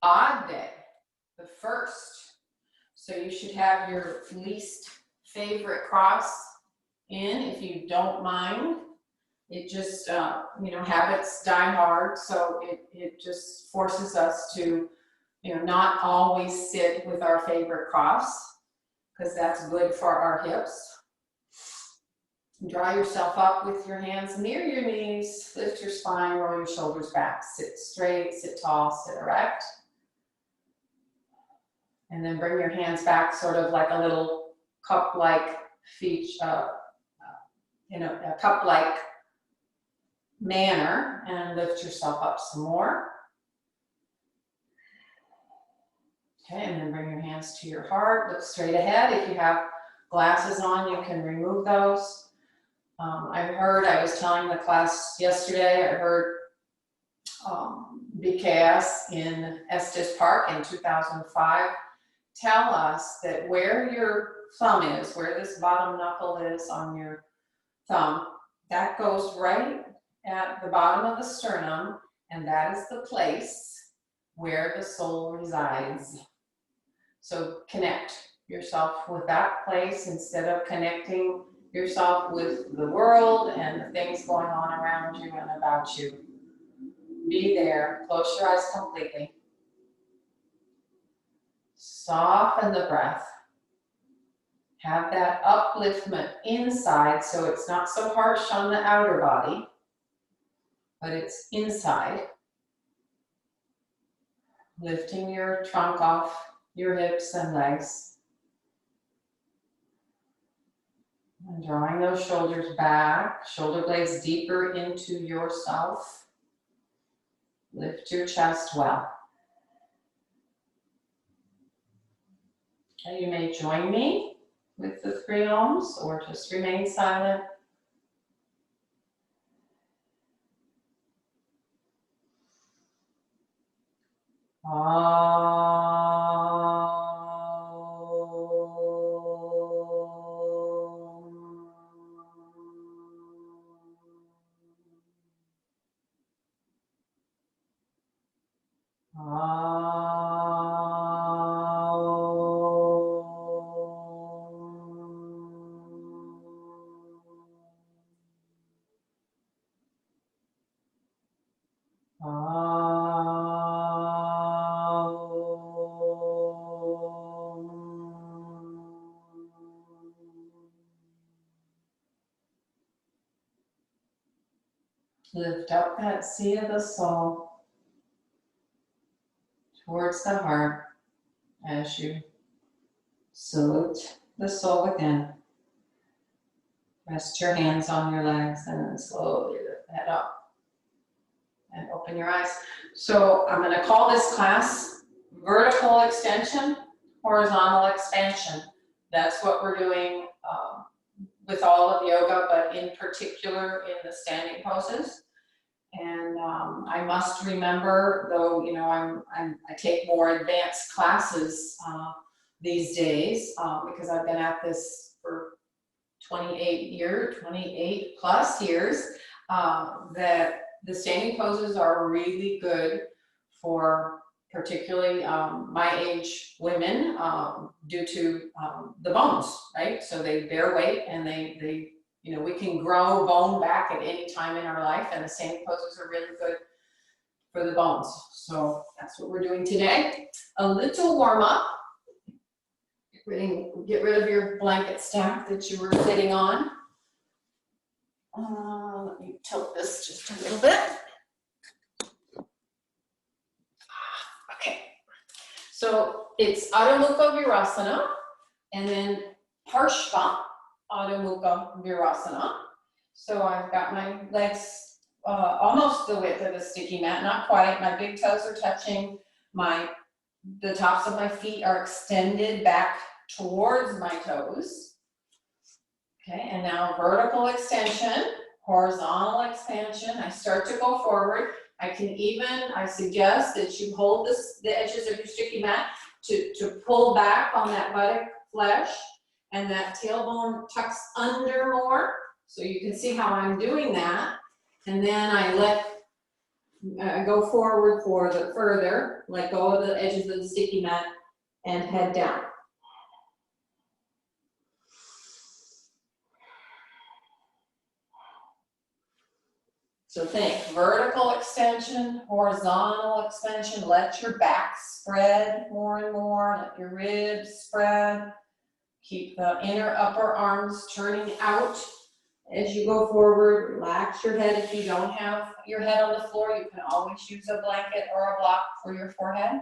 Odd day, the first. So you should have your least favorite cross in, if you don't mind. It just, habits die hard, so it just forces us to, not always sit with our favorite cross, because that's good for our hips. Draw yourself up with your hands near your knees, lift your spine, roll your shoulders back, sit straight, sit tall, sit erect. And then bring your hands back, sort of like a little cup-like a cup-like manner, and lift yourself up some more. Okay, and then bring your hands to your heart, look straight ahead. If you have glasses on, you can remove those. I was telling the class yesterday, I heard BKS in Estes Park in 2005 tell us that where your thumb is, where this bottom knuckle is on your thumb, that goes right at the bottom of the sternum, and that is the place where the soul resides. So connect yourself with that place instead of connecting yourself with the world and the things going on around you and about you. Be there, close your eyes completely. Soften the breath. Have that upliftment inside, so it's not so harsh on the outer body, but it's inside. Lifting your trunk off your hips and legs. And drawing those shoulders back, shoulder blades deeper into yourself. Lift your chest well. Okay, you may join me with the 3 ohms or just remain silent. Lift up that seat of the soul towards the heart as you salute the soul within. Rest your hands on your legs and then slowly lift that up and open your eyes. So I'm going to call this class vertical extension, horizontal expansion. That's what we're doing with all of yoga, but in particular in the standing poses. And I must remember, though, I take more advanced classes these days because I've been at this for 28 plus years, that the standing poses are really good for particularly my age women due to the bones, right? So they bear weight and they we can grow bone back at any time in our life, and the standing poses are really good for the bones. So that's what we're doing today. A little warm up. Get rid of your blanket stack that you were sitting on. Let me tilt this just a little bit. Okay. So it's Adho Mukha Virasana and then Parshva Adho Mukha Virasana. So I've got my legs almost the width of a sticky mat, not quite. My big toes are touching. The tops of my feet are extended back towards my toes. Okay, and now vertical extension, horizontal expansion. I start to go forward. I suggest that you hold the edges of your sticky mat to pull back on that buttock flesh, and that tailbone tucks under more. So you can see how I'm doing that. And then I let go forward for the further, let go of the edges of the sticky mat, and head down. So think vertical extension, horizontal extension, let your back spread more and more, let your ribs spread. Keep the inner upper arms turning out as you go forward. Relax your head. If you don't have your head on the floor, you can always use a blanket or a block for your forehead.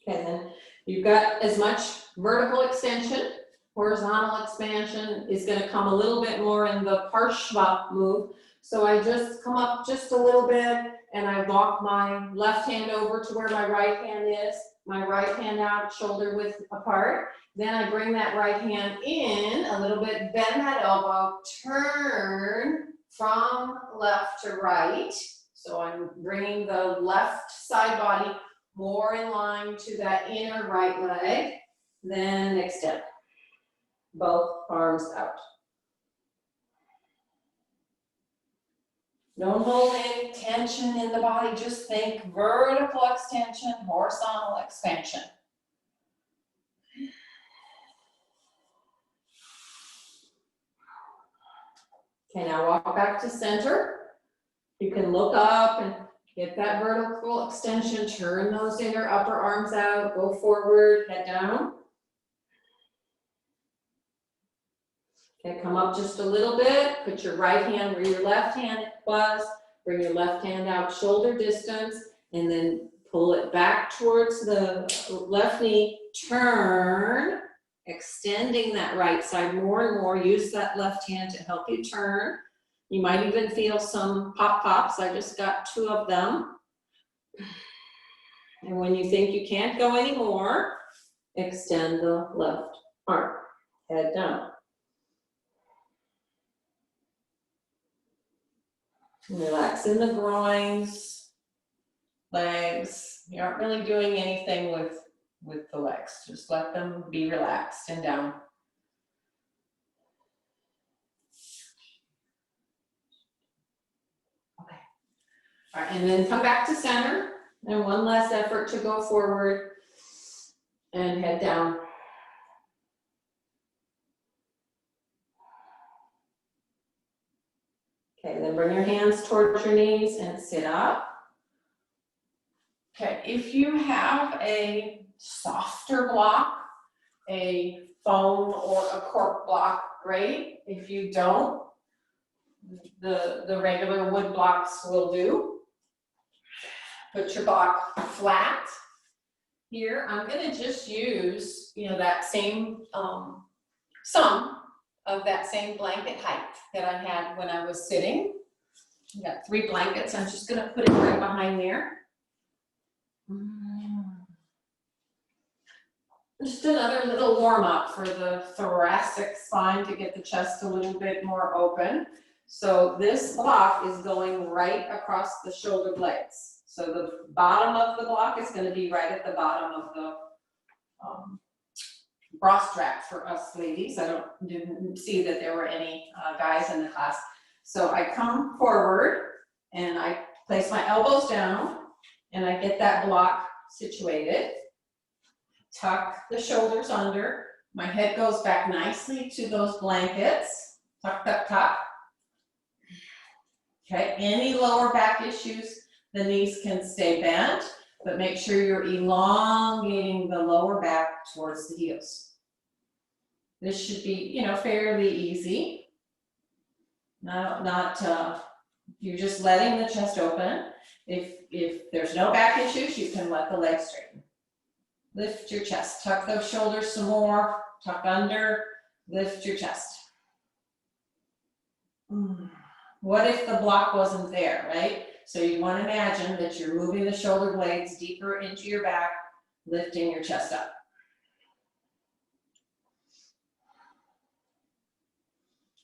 Okay, then you've got as much vertical extension. Horizontal expansion is going to come a little bit more in the Parshva move. So I just come up just a little bit and I walk my left hand over to where my right hand is, my right hand out, shoulder width apart. Then I bring that right hand in a little bit, bend that elbow, turn from left to right. So I'm bringing the left side body more in line to that inner right leg. Then extend. Both arms out. Don't hold any tension in the body, just think vertical extension, horizontal expansion. Okay, now walk back to center. You can look up and get that vertical extension, turn those inner upper arms out, go forward, head down. Okay, come up just a little bit, put your right hand where your left hand was, bring your left hand out shoulder distance, and then pull it back towards the left knee, turn, extending that right side more and more. Use that left hand to help you turn. You might even feel some pop-pops. I just got 2 of them. And when you think you can't go anymore, extend the left arm, head down. Relax in the groins, legs. You aren't really doing anything with the legs. Just let them be relaxed and down. Okay. All right, and then come back to center. And one last effort to go forward and head down. Okay, then bring your hands towards your knees and sit up. Okay, if you have a softer block, a foam or a cork block, great. If you don't, the regular wood blocks will do. Put your block flat. Here, I'm gonna just use, that same, some of that same blanket height that I had when I was sitting. I got 3 blankets. I'm just gonna put it right behind there. Just another little warm up for the thoracic spine to get the chest a little bit more open. So this block is going right across the shoulder blades. So the bottom of the block is going to be right at the bottom of the bra strap for us ladies. I didn't see that there were any guys in the class. So I come forward and I place my elbows down and I get that block situated. Tuck the shoulders under. My head goes back nicely to those blankets. Tuck, tuck, tuck. Okay, any lower back issues, the knees can stay bent, but make sure you're elongating the lower back towards the heels. This should be, fairly easy. You're just letting the chest open. If there's no back issues, you can let the legs straighten. Lift your chest, tuck those shoulders some more, tuck under, lift your chest. What if the block wasn't there, right? So you want to imagine that you're moving the shoulder blades deeper into your back, lifting your chest up.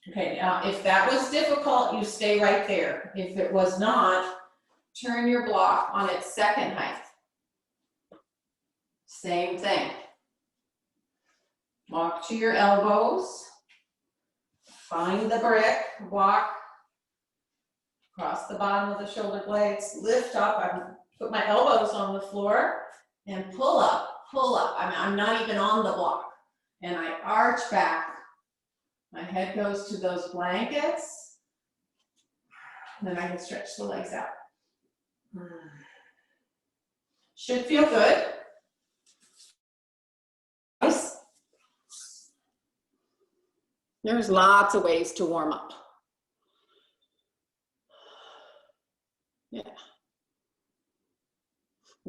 Okay, now if that was difficult, you stay right there. If it was not, turn your block on its second height. Same thing. Walk to your elbows. Find the brick, walk across the bottom of the shoulder blades, lift up. I put my elbows on the floor and pull up, pull up. I'm not even on the block. And I arch back. My head goes to those blankets. And then I can stretch the legs out. Should feel good. Nice. There's lots of ways to warm up. Yeah.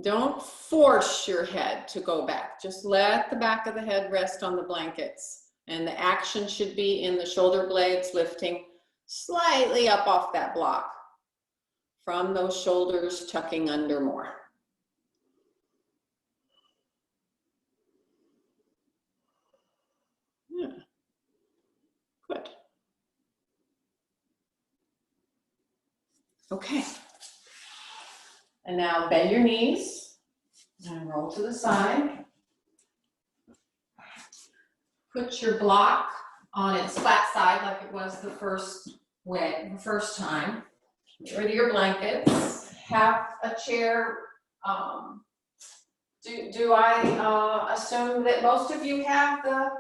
Don't force your head to go back. Just let the back of the head rest on the blankets. And the action should be in the shoulder blades lifting slightly up off that block. From those shoulders tucking under more. Yeah. Good. Okay. And now bend your knees and roll to the side. Put your block on its flat side like it was the first time. Get rid of your blankets. Have a chair. Do I assume that most of you have the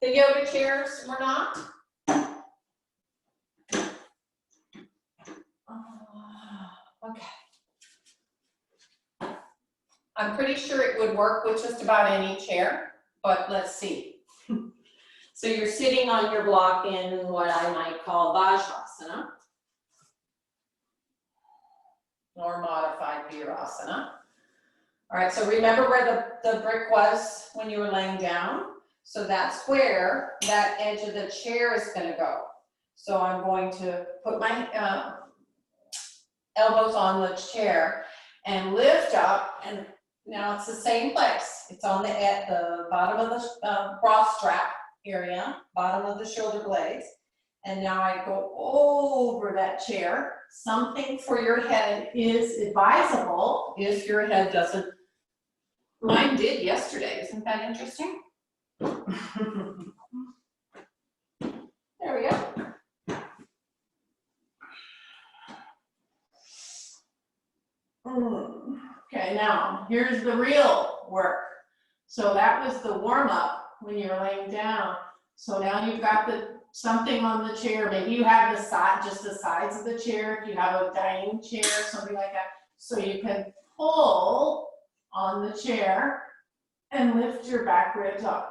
yoga chairs or not? Okay. I'm pretty sure it would work with just about any chair, but let's see. So you're sitting on your block in what I might call Vajrasana or modified Virasana. All right, so remember where the brick was when you were laying down? So that's where that edge of the chair is going to go. So I'm going to put my elbows on the chair and lift up, and now it's the same place. It's on at the bottom of the bra strap area, bottom of the shoulder blades. And now I go over that chair. Something for your head is advisable if your head doesn't. Mine did yesterday. Isn't that interesting? There we go. Okay, now here's the real work. So that was the warm up when you're laying down. So now you've got something on the chair. Maybe you have just the sides of the chair. If you have a dining chair, something like that. So you can pull on the chair and lift your back ribs up.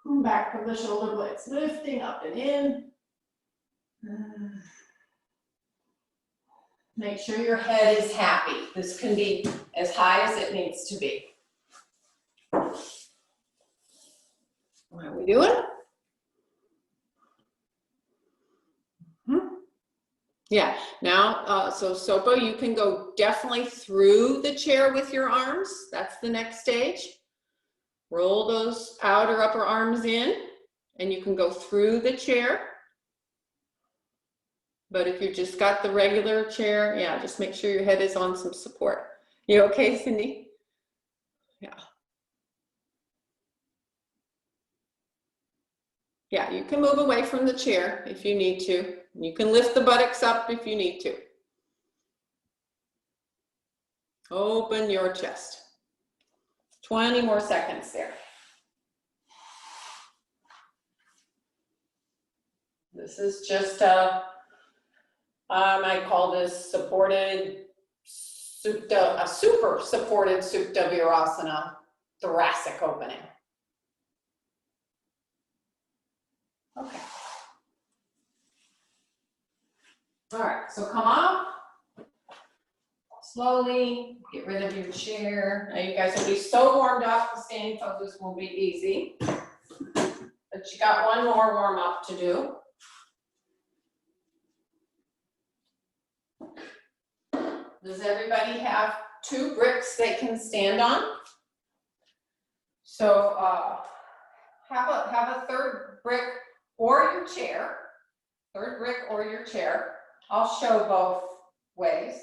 Back from the shoulder blades, lifting up and in. Make sure your head is happy. This can be as high as it needs to be. What are we doing? Yeah, now, so Sopo, you can go definitely through the chair with your arms. That's the next stage. Roll those outer upper arms in, and you can go through the chair. But if you just got the regular chair, yeah, just make sure your head is on some support. You okay, Cindy? Yeah. Yeah, you can move away from the chair if you need to. You can lift the buttocks up if you need to. Open your chest. 20 more seconds there. This is just I might call this supported Supta, a super supported Supta Virasana thoracic opening. Okay. All right, so come up. Slowly, get rid of your chair. Now you guys will be so warmed up, the standing poses will be easy. But you got one more warm up to do. Does everybody have 2 bricks they can stand on? So have a third brick or your chair. Third brick or your chair. I'll show both ways.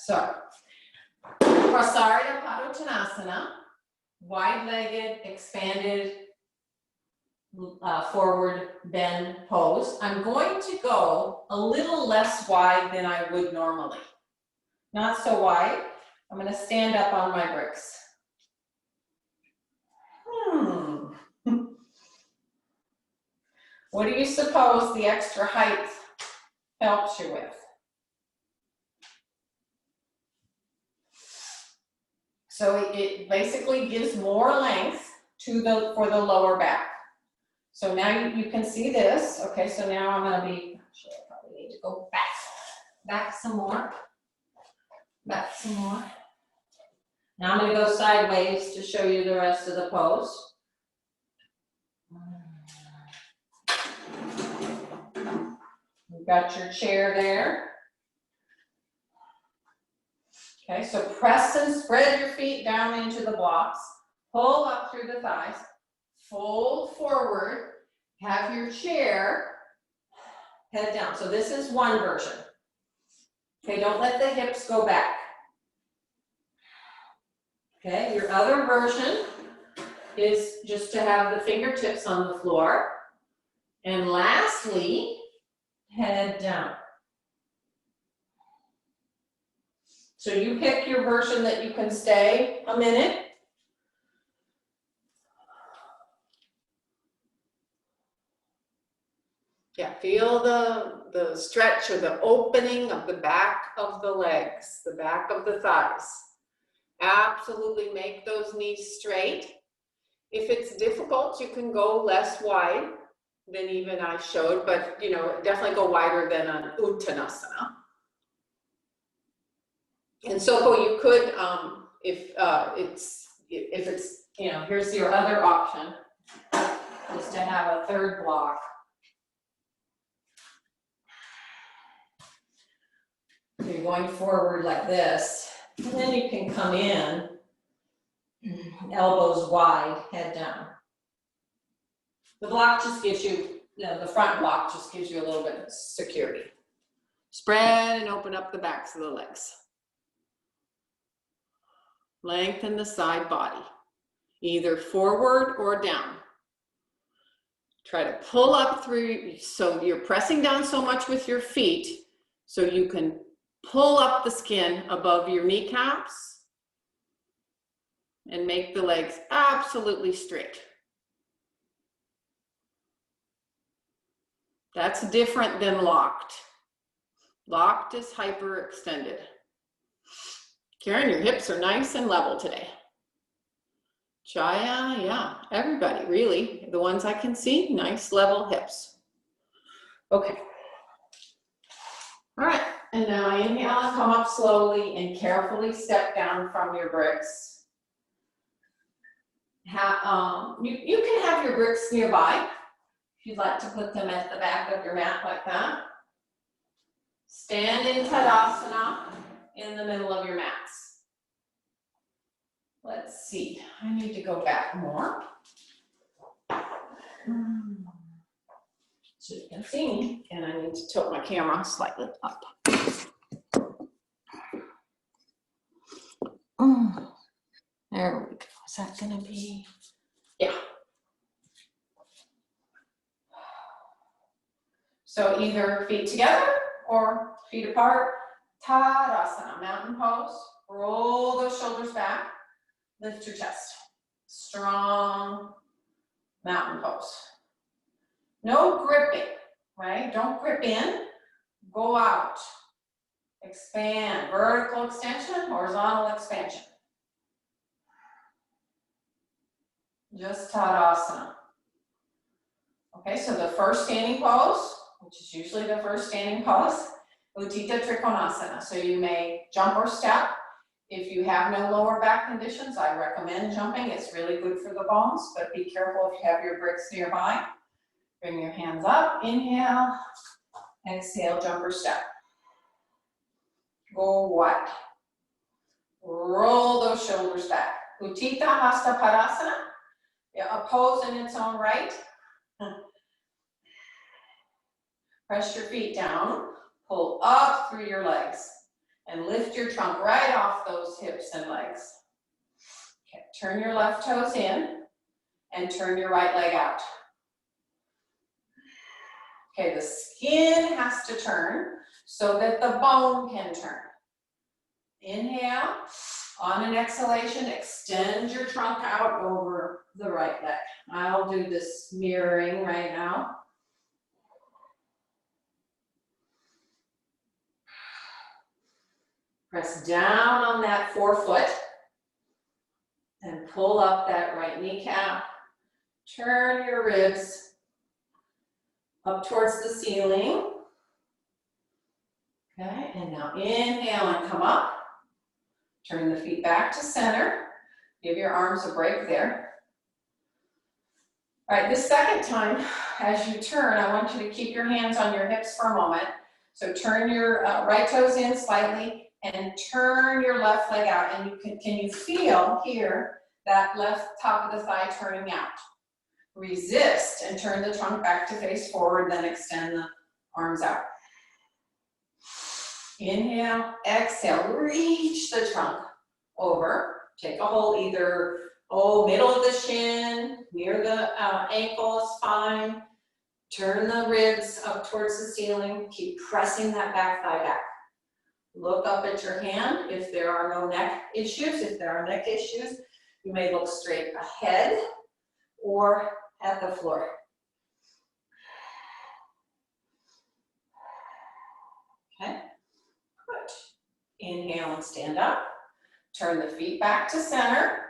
So, Prasarya Padottanasana, wide-legged, expanded, forward bend pose. I'm going to go a little less wide than I would normally. Not so wide. I'm going to stand up on my bricks. What do you suppose the extra height helps you with? So it basically gives more length to for the lower back. So now you can see this. Okay, so now I'm going to be, actually I probably need to go back some more. Back some more. Now I'm going to go sideways to show you the rest of the pose. You've got your chair there. Okay, so press and spread your feet down into the blocks. Pull up through the thighs. Fold forward. Have your chair head down. So this is one version. Okay, don't let the hips go back. Okay, your other version is just to have the fingertips on the floor. And lastly, head down. So you pick your version that you can stay a minute. Yeah, feel the stretch or the opening of the back of the legs, the back of the thighs. Absolutely make those knees straight. If it's difficult, you can go less wide than even I showed, but you know, definitely go wider than an Uttanasana. And so you could, if it's, you know, here's your other option, is to have a third block. So you're going forward like this, and then you can come in, elbows wide, head down. The block just gives you, the front block just gives you a little bit of security. Spread and open up the backs of the legs. Lengthen the side body, either forward or down. Try to pull up through, so you're pressing down so much with your feet, so you can pull up the skin above your kneecaps and make the legs absolutely straight. That's different than locked. Locked is hyperextended. Karen, your hips are nice and level today. Chaya, yeah, everybody, really. The ones I can see, nice level hips. Okay. All right, and now inhale and come up slowly and carefully step down from your bricks. You can have your bricks nearby if you'd like to put them at the back of your mat like that. Stand in Tadasana in the middle of your mats. Let's see, I need to go back more. So you can see me, and I need to tilt my camera slightly up. There we go. Is that gonna be? Yeah. So either feet together or feet apart. Tadasana, mountain pose. Roll those shoulders back. Lift your chest. Strong mountain pose. No gripping, right? Don't grip in. Go out. Expand. Vertical extension, horizontal expansion. Just Tadasana. Okay, so the first standing pose, which is usually the first standing pose, Utthita Trikonasana. So you may jump or step. If you have no lower back conditions, I recommend jumping. It's really good for the bones, but be careful if you have your bricks nearby. Bring your hands up, inhale, exhale, jump or step. Go wide. Roll those shoulders back. Utthita Hasta Padasana, a pose in its own right. Press your feet down, pull up through your legs, and lift your trunk right off those hips and legs. Okay, turn your left toes in and turn your right leg out. Okay, the skin has to turn so that the bone can turn. Inhale. On an exhalation, extend your trunk out over the right leg. I'll do this mirroring right now. Press down on that forefoot and pull up that right kneecap. Turn your ribs up towards the ceiling. Okay, and now inhale and come up. Turn the feet back to center. Give your arms a break there. All right, this second time, as you turn, I want you to keep your hands on your hips for a moment. So turn your right toes in slightly and turn your left leg out. And can you feel here that left top of the thigh turning out? Resist and turn the trunk back to face forward, then extend the arms out. Inhale, exhale, reach the trunk over. Take a hold either, middle of the shin, near the ankle is fine. Turn the ribs up towards the ceiling. Keep pressing that back thigh back. Look up at your hand if there are no neck issues. If there are neck issues, you may look straight ahead or at the floor. Okay. Good. Inhale and stand up. Turn the feet back to center.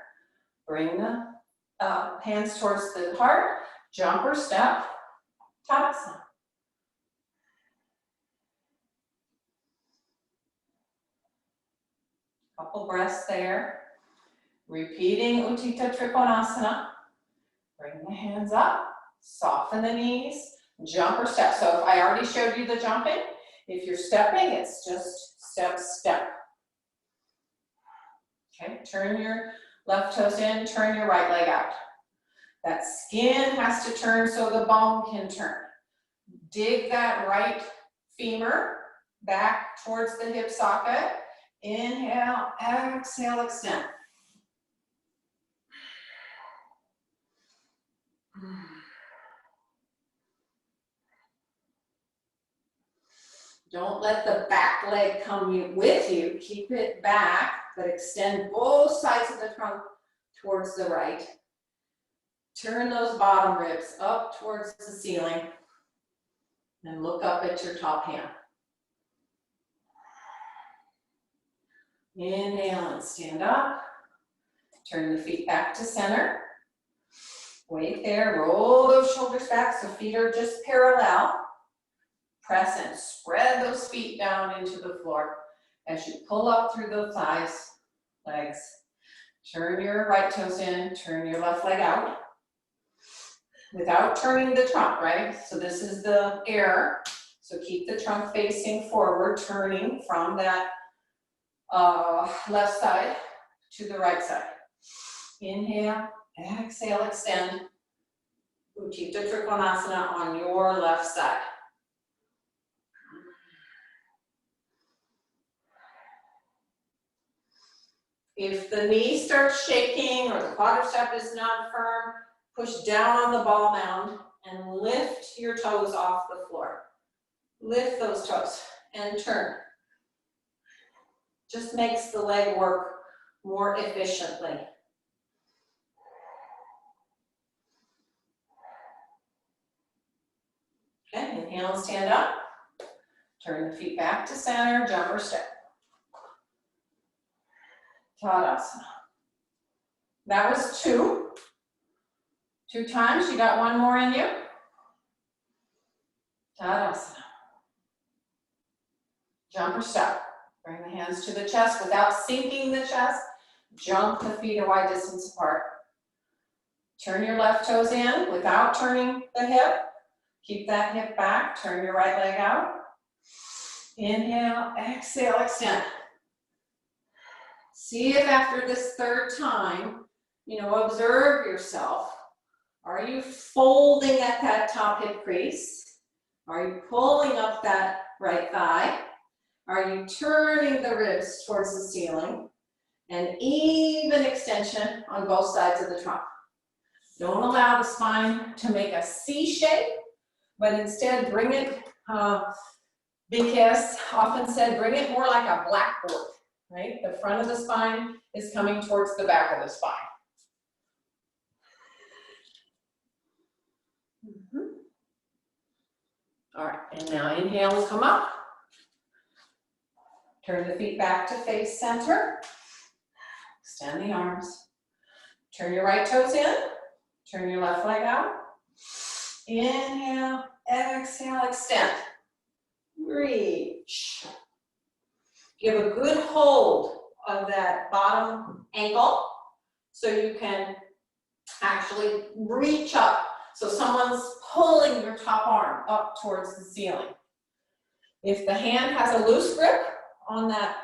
Bring the hands towards the heart. Jump or step. Tadasana. Couple breaths there. Repeating Utthita Trikonasana. Bring the hands up. Soften the knees. Jump or step. So if I already showed you the jumping, if you're stepping, it's just step, step. Okay, turn your left toes in, turn your right leg out. That skin has to turn so the bone can turn. Dig that right femur back towards the hip socket. Inhale, exhale, extend. Don't let the back leg come with you. Keep it back, but extend both sides of the trunk towards the right. Turn those bottom ribs up towards the ceiling and look up at your top hand. Inhale and stand up. Turn the feet back to center. Wait there, roll those shoulders back so feet are just parallel. Press and spread those feet down into the floor as you pull up through the thighs, legs. Turn your right toes in, turn your left leg out. Without turning the trunk, right? So this is the error. So keep the trunk facing forward, turning from that left side to the right side. Inhale, exhale, extend. Utthita Trikonasana on your left side. If the knee starts shaking or the quadricep is not firm, push down on the ball mound and lift your toes off the floor. Lift those toes and turn. Just makes the leg work more efficiently. Okay, inhale and stand up. Turn the feet back to center, jump or step. Tadasana. That was two. 2 times. You got one more in you. Tadasana. Jump or step. Bring the hands to the chest without sinking the chest. Jump the feet a wide distance apart. Turn your left toes in without turning the hip. Keep that hip back. Turn your right leg out. Inhale, exhale, extend. See if after this 3rd time, observe yourself. Are you folding at that top hip crease? Are you pulling up that right thigh? Are you turning the ribs towards the ceiling? And even extension on both sides of the trunk. Don't allow the spine to make a C shape, but instead bring it, because often said, bring it more like a blackboard, right? The front of the spine is coming towards the back of the spine. All right, and now inhale and come up. Turn the feet back to face center. Extend the arms. Turn your right toes in. Turn your left leg out. Inhale, exhale, extend. Reach. Give a good hold of that bottom ankle so you can actually reach up. So someone's pulling your top arm up towards the ceiling. If the hand has a loose grip on that,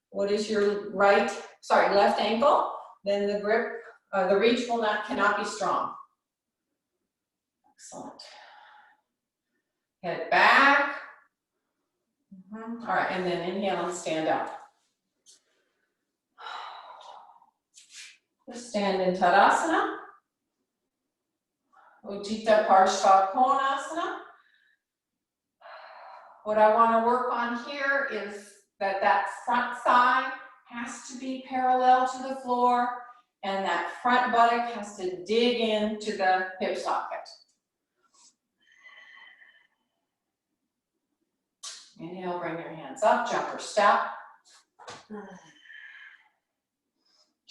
what is your left ankle, then the grip, the reach cannot be strong. Excellent. Head back. All right, and then inhale and stand up. Just stand in Tadasana. Ujjita Parshva Konasana. What I want to work on here is that front thigh has to be parallel to the floor, and that front buttock has to dig into the hip socket. Inhale, bring your hands up, jump or step.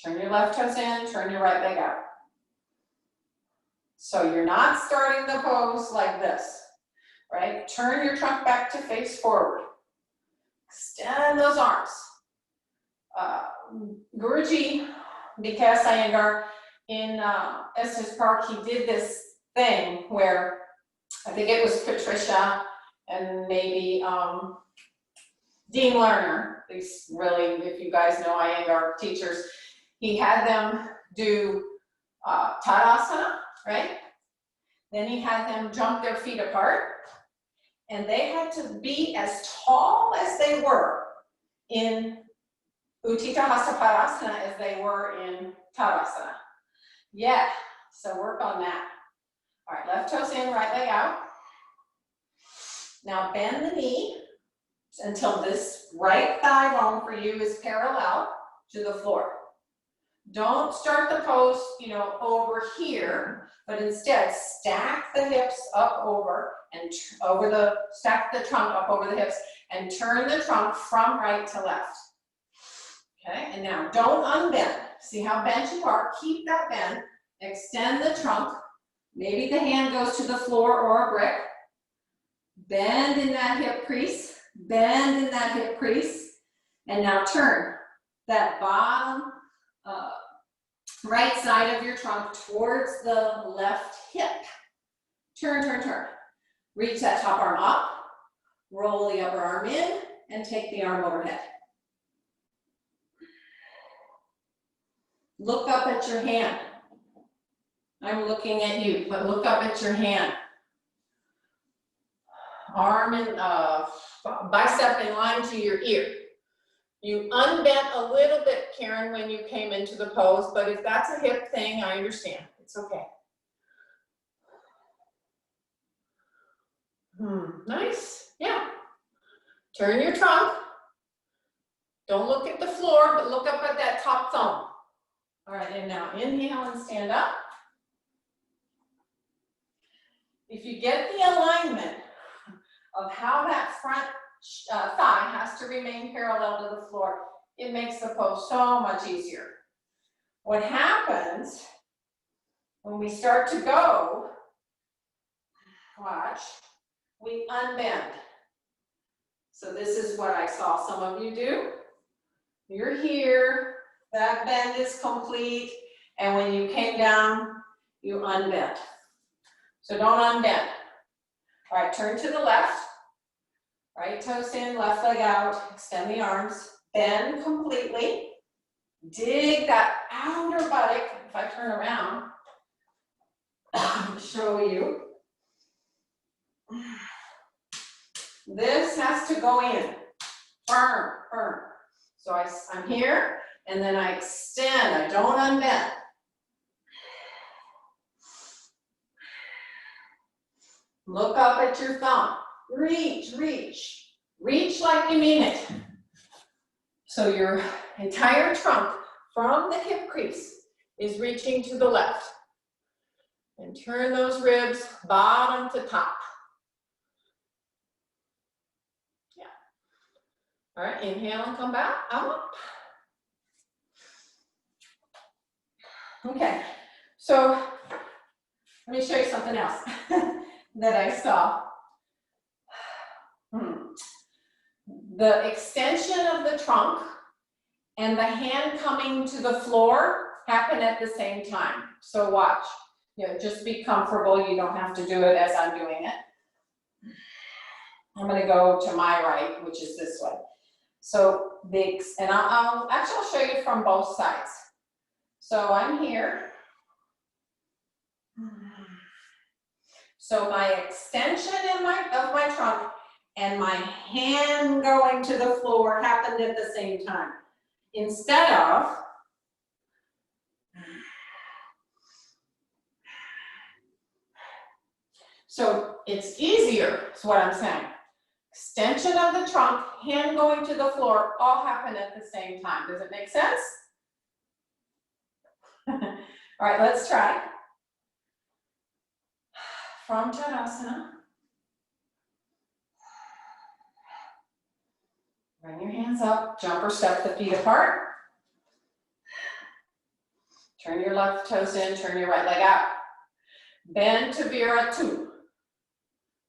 Turn your left toes in, turn your right leg out. So you're not starting the pose like this, right? Turn your trunk back to face forward. Extend those arms. Guruji, Vikas Iyengar, in Estes Park, he did this thing where, I think it was Patricia and maybe Dean Lerner, these really, if you guys know Iyengar teachers, he had them do Tadasana, right? Then he had them jump their feet apart, and they had to be as tall as they were in Utthita Hasta Padasana as they were in Tadasana. Yeah, so work on that. All right, left toes in, right leg out. Now bend the knee until this right thigh bone for you is parallel to the floor. Don't start the pose, over here, but instead stack the hips up over and stack the trunk up over the hips and turn the trunk from right to left. Okay, and now don't unbend. See how bent you are? Keep that bend. Extend the trunk. Maybe the hand goes to the floor or a brick. Bend in that hip crease. Bend in that hip crease. And now turn that bottom right side of your trunk towards the left hip. Turn, turn, turn. Reach that top arm up. Roll the upper arm in and take the arm overhead. Look up at your hand. I'm looking at you, but look up at your hand. Arm and bicep in line to your ear. You unbent a little bit, Karen, when you came into the pose, but if that's a hip thing, I understand. It's okay. Nice. Yeah. Turn your trunk. Don't look at the floor, but look up at that top thumb. All right, and now inhale and stand up. If you get the alignment of how that front thigh has to remain parallel to the floor, it makes the pose so much easier. What happens when we start to go, watch, we unbend. So this is what I saw some of you do. You're here, that bend is complete, and when you came down, you unbent. So don't unbend. All right, turn to the left. Right toes in, left leg out, extend the arms, bend completely. Dig that outer buttock. If I turn around, I'll show you. This has to go in. firm, firm. So I'm here, and then I extend, I don't unbend. Look up at your thumb. Reach, reach. Reach like you mean it. So your entire trunk from the hip crease is reaching to the left. And turn those ribs bottom to top. Yeah. All right, inhale and come back, up. Okay, so let me show you something else that I saw. The extension of the trunk and the hand coming to the floor happen at the same time. So watch. You know, just be comfortable. You don't have to do it as I'm doing it. I'm going to go to my right, which is this way. So and I'll show you from both sides. So I'm here. So my extension of my trunk and my hand going to the floor happened at the same time. Instead of so it's easier, is what I'm saying. Extension of the trunk, hand going to the floor, all happen at the same time. Does it make sense? All right, let's try. From Tadasana. Bring your hands up, jump or step the feet apart. Turn your left toes in, turn your right leg out. Bend to Viratu.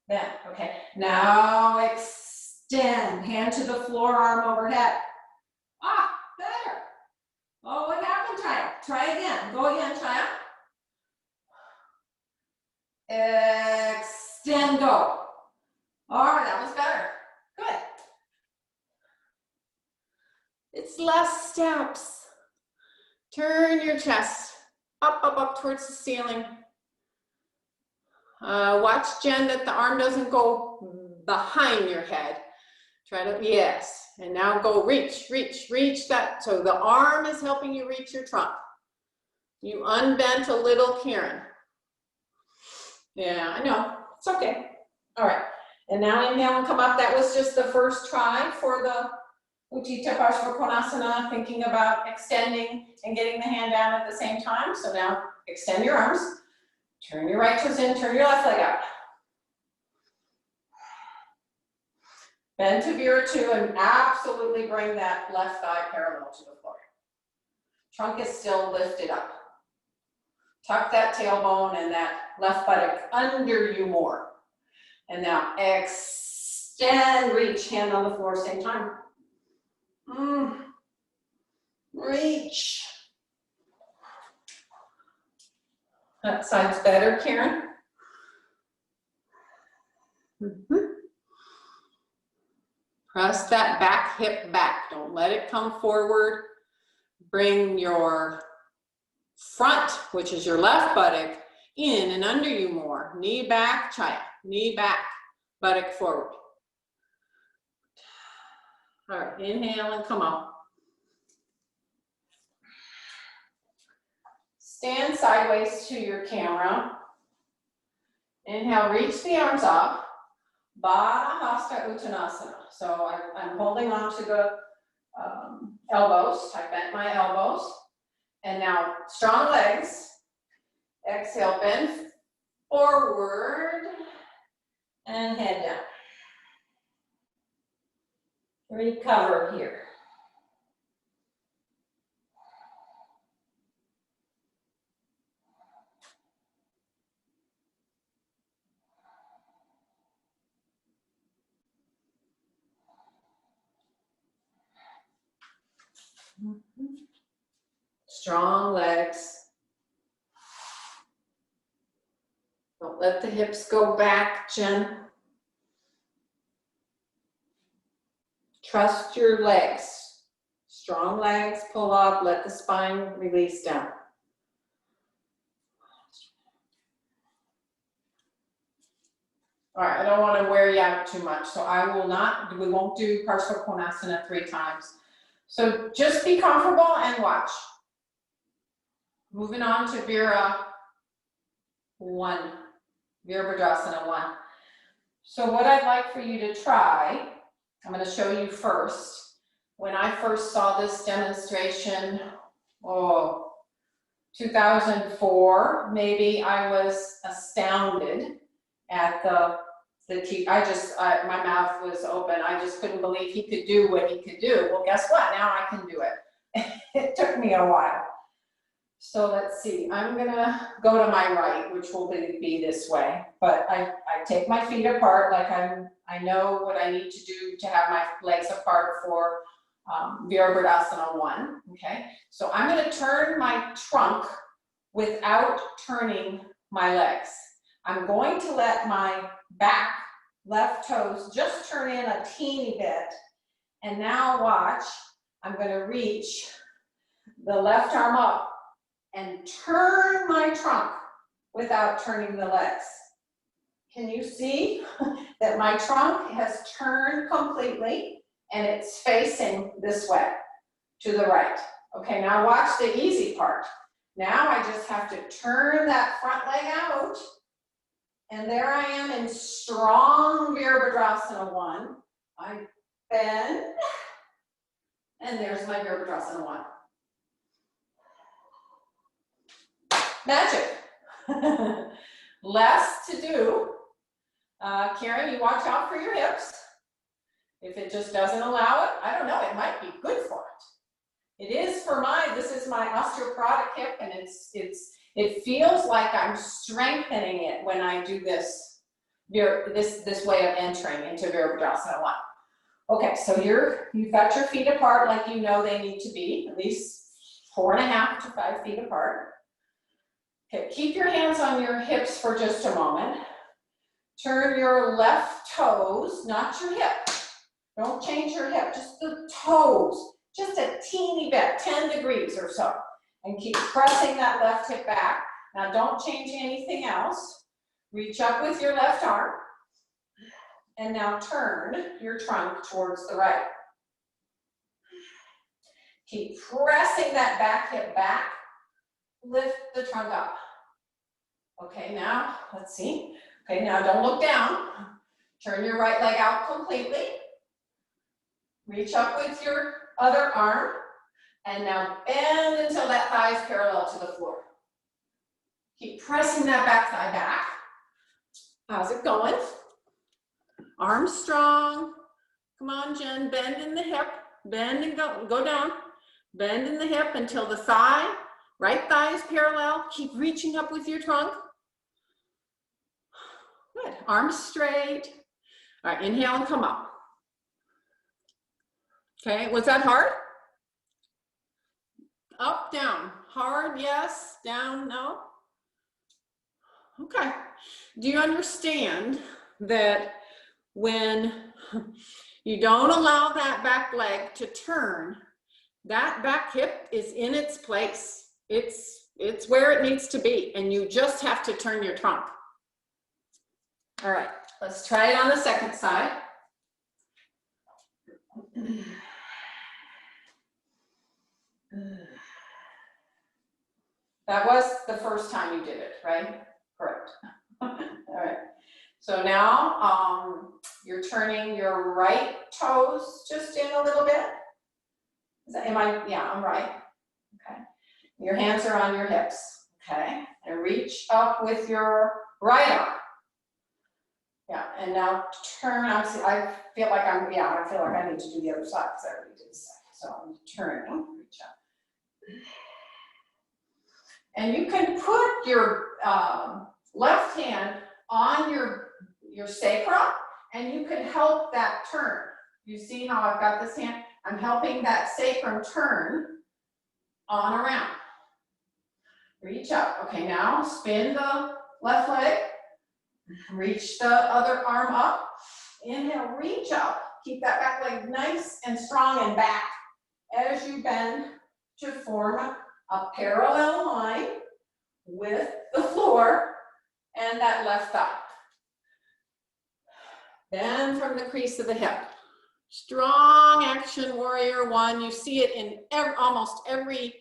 Bend, okay. Now extend, hand to the floor, arm overhead. Ah, better. Oh, what happened, Chaya? Try again, go again, Chaya. Extend, go. All right, that was better. Good. It's less steps. Turn your chest up, up, up towards the ceiling. Watch, Jen, that the arm doesn't go behind your head. Try to, yes. And now go reach, reach, reach that. So the arm is helping you reach your trunk. You unbent a little, Karen. Yeah, I know. It's okay. All right. And now inhale and come up. That was just the first try for the Utthita Parsvakonasana, thinking about extending and getting the hand down at the same time. So now extend your arms. Turn your right toes in, turn your left leg out. Bend to Viratu and absolutely bring that left thigh parallel to the floor. Trunk is still lifted up. Tuck that tailbone and that left buttock under you more. And now extend, reach, hand on the floor, same time. Reach. That side's better, Karen. Press that back hip back. Don't let it come forward. Bring your front, which is your left buttock, in and under you more. Knee back, Chaya. Knee back, buttock forward. All right, inhale and come up. Stand sideways to your camera. Inhale, reach the arms up. Baddha Hasta Uttanasana. So I'm holding on to the elbows. I bent my elbows. And now strong legs. Exhale, bend forward and head down. Recover here. Strong legs. Don't let the hips go back, Jen. Trust your legs. Strong legs, pull up, let the spine release down. All right, I don't want to wear you out too much, so we won't do Parsvakonasana 3 times. So just be comfortable and watch. Moving on to Virabhadrasana 1. So what I'd like for you to try, I'm going to show you first. When I first saw this demonstration, 2004, maybe, I was astounded at my mouth was open. I just couldn't believe he could do what he could do. Well, guess what? Now I can do it. It took me a while. So let's see, I'm gonna go to my right, which will be this way, but I take my feet apart like I know what I need to do to have my legs apart for Virabhadrasana 1, okay? So I'm gonna turn my trunk without turning my legs. I'm going to let my back left toes just turn in a teeny bit, and now watch, I'm gonna reach the left arm up and turn my trunk without turning the legs. Can you see that my trunk has turned completely and it's facing this way, to the right? Okay, now watch the easy part. Now I just have to turn that front leg out, and there I am in strong Virabhadrasana 1. I bend, and there's my Virabhadrasana 1. Magic. Less to do. Karen, you watch out for your hips. If it just doesn't allow it, I don't know, it might be good for it. It is for this is my osteoporotic hip, and it feels like I'm strengthening it when I do this way of entering into Virabhadrasana 1. Okay, so you've got your feet apart like you know they need to be, at least 4.5 to 5 feet apart. Okay, keep your hands on your hips for just a moment. Turn your left toes, not your hip. Don't change your hip, just the toes, just a teeny bit, 10 degrees or so. And keep pressing that left hip back. Now don't change anything else. Reach up with your left arm. And now turn your trunk towards the right. Keep pressing that back hip back. Lift the trunk up. Okay, now, let's see. Okay, now don't look down. Turn your right leg out completely. Reach up with your other arm. And now bend until that thigh is parallel to the floor. Keep pressing that back thigh back. How's it going? Arms strong. Come on, Jen, bend in the hip. Bend and go down. Bend in the hip until the right thigh is parallel. Keep reaching up with your trunk. Good, arms straight. All right, inhale and come up. Okay, was that hard? Up, down, hard, yes, down, no? Okay, do you understand that when you don't allow that back leg to turn, that back hip is in its place. It's where it needs to be, and you just have to turn your trunk. All right, let's try it on the second side. That was the first time you did it, right? Correct. All right. So now you're turning your right toes just in a little bit. Yeah, I'm right. Okay. Your hands are on your hips. Okay. And reach up with your right arm. Yeah, and now turn. I feel like I need to do the other side because I already did the second. So I'm turning, reach up. And you can put your left hand on your sacrum, and you can help that turn. You see how I've got this hand? I'm helping that sacrum turn on around. Reach up. Okay, now spin the left leg. Reach the other arm up. Inhale, reach up. Keep that back leg nice and strong and back as you bend to form a parallel line with the floor and that left thigh. Bend from the crease of the hip. Strong action warrior one. You see it in almost every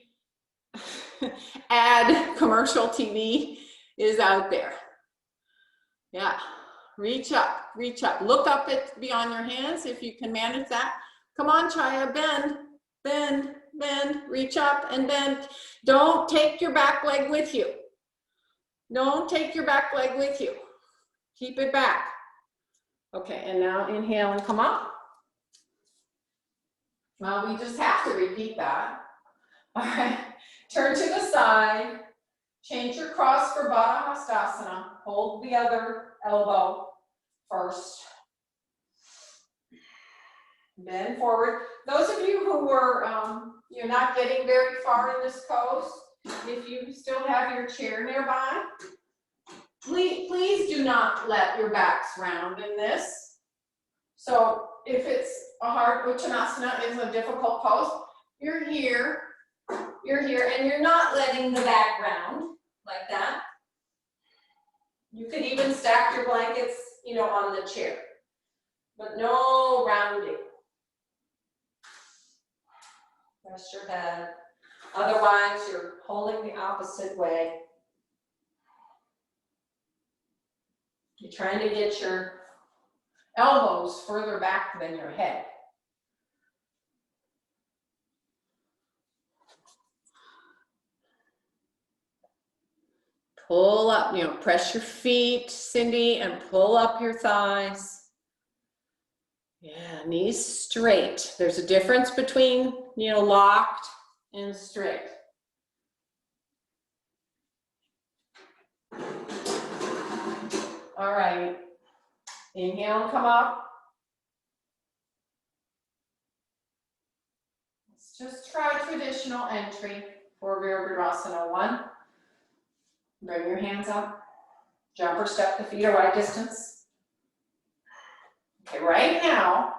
ad commercial TV is out there. Yeah, reach up, reach up. Look up beyond your hands if you can manage that. Come on, Chaya, bend, bend, bend, reach up and bend. Don't take your back leg with you. Don't take your back leg with you. Keep it back. Okay, and now inhale and come up. Well, we just have to repeat that. All right, turn to the side. Change your cross for Baddha Hastasana. Hold the other elbow first. Bend forward. Those of you who were, you're not getting very far in this pose, if you still have your chair nearby, please do not let your backs round in this. So if it's a hard Uttanasana is a difficult pose, you're here, and you're not letting the back round like that. You could even stack your blankets, you know, on the chair, but no rounding. Rest your head. Otherwise, you're holding the opposite way. You're trying to get your elbows further back than your head. Pull up, you know, press your feet, Cindy, and pull up your thighs. Yeah, knees straight. There's a difference between, you know, locked and straight. All right. Inhale and come up. Let's just try traditional entry for Virabhadrasana 1. Bring your hands up. Jump or step the feet a wide distance. Okay, right now,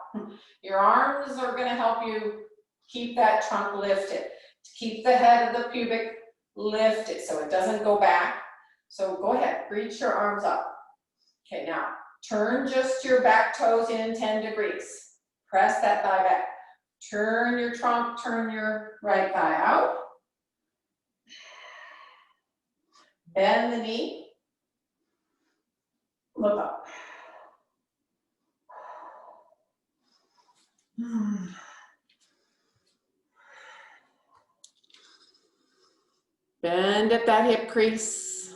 your arms are going to help you keep that trunk lifted. To keep the head of the pubic lifted so it doesn't go back. So go ahead, reach your arms up. Okay, now turn just your back toes in 10 degrees. Press that thigh back. Turn your trunk, turn your right thigh out. Bend the knee. Look up. Bend at that hip crease.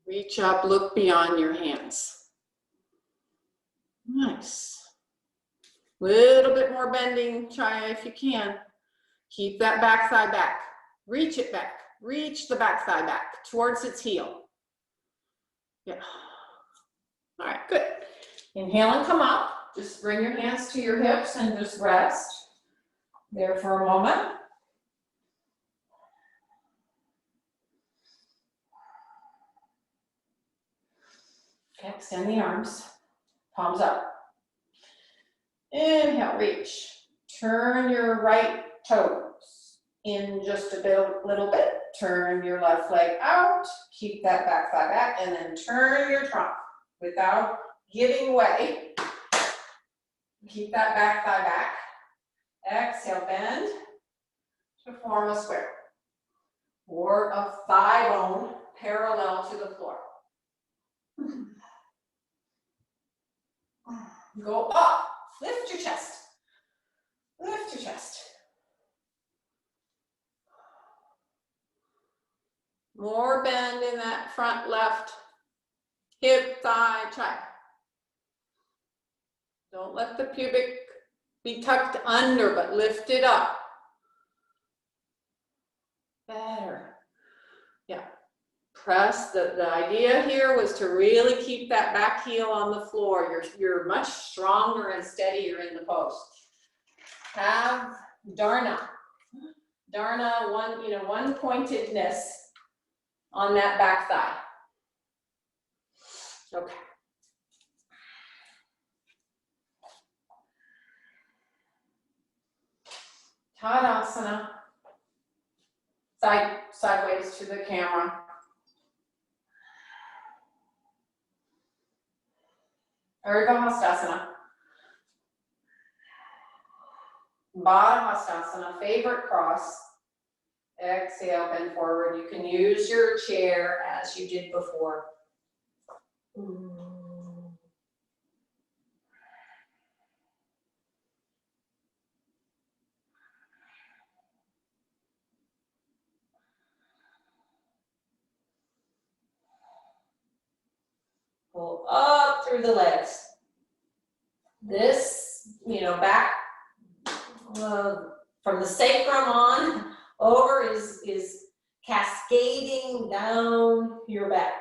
Reach up, look beyond your hands. Nice. Little bit more bending, Chaya, if you can. Keep that back thigh back. Reach it back. Reach the back thigh back towards its heel. Yeah. All right, good. Inhale and come up. Just bring your hands to your hips and just rest there for a moment. Okay, extend the arms. Palms up. Inhale, reach. Turn your right toes in just a little bit. Turn your left leg out. Keep that back thigh back, and then turn your trunk without giving way. Keep that back thigh back. Exhale, bend to form a square or a thigh bone parallel to the floor. Go up. Lift your chest. Lift your chest. More bend in that front left hip, thigh, chest. Don't let the pubic be tucked under, but lift it up. Better. Yeah. Press. The idea here was to really keep that back heel on the floor. You're much stronger and steadier in the pose. Have Dharna. Dharna, one pointedness on that back thigh. Okay. Tadasana. Sideways to the camera. Urdhva Hastasana. Baddha Hastasana, favorite cross. Exhale, bend forward. You can use your chair as you did before. Pull up through the legs. This, back from the sacrum on over is cascading down your back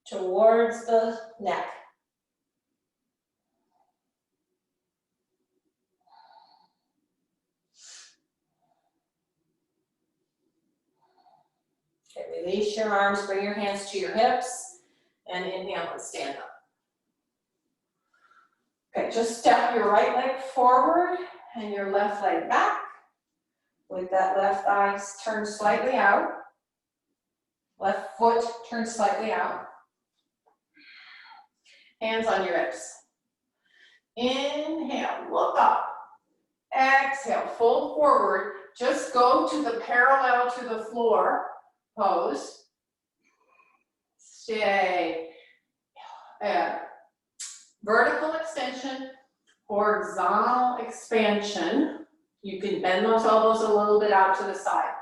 towards the neck. Okay, release your arms, bring your hands to your hips, and inhale and stand up. Okay, just step your right leg forward and your left leg back. With that left thigh turned slightly out. Left foot turned slightly out. Hands on your hips. Inhale, look up. Exhale, fold forward. Just go to the parallel to the floor pose. Stay. Vertical extension, horizontal expansion. You can bend those elbows a little bit out to the side.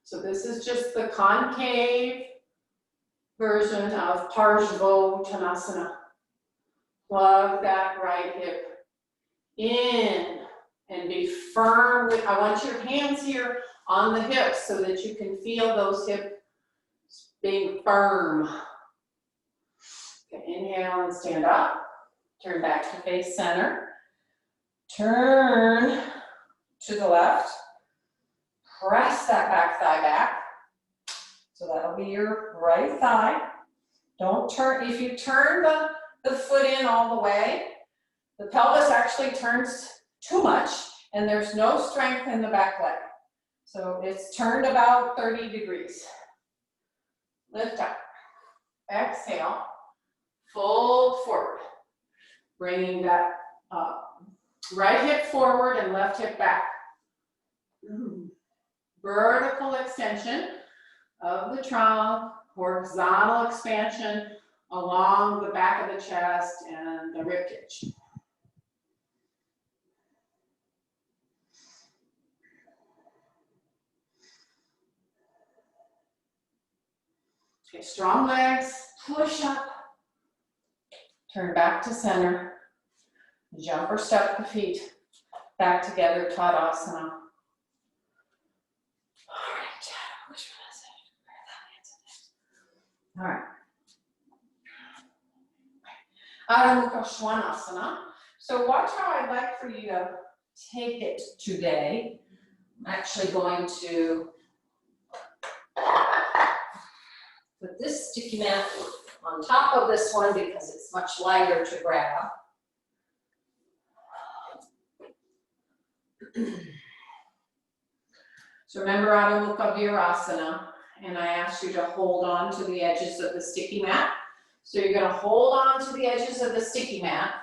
So this is just the concave version of Parsvottanasana. Plug that right hip in and be firm. I want your hands here on the hips so that you can feel those hips being firm. Okay, inhale and stand up. Turn back to face center. Turn to the left. Press that back thigh back. So that'll be your right thigh. Don't turn, if you turn the foot in all the way, the pelvis actually turns too much and there's no strength in the back leg. So it's turned about 30 degrees. Lift up. Exhale. Fold forward. Bringing that right hip forward and left hip back. Vertical extension of the trunk, horizontal expansion along the back of the chest and the ribcage. Okay, strong legs, push up, turn back to center, jump or step the feet back together, Tadasana. All right. Adho Mukha Svanasana. So watch how I'd like for you to take it today. I'm actually going to put this sticky mat on top of this one because it's much lighter to grab. So remember Adho Mukha Virasana, and I asked you to hold on to the edges of the sticky mat. So you're going to hold on to the edges of the sticky mat.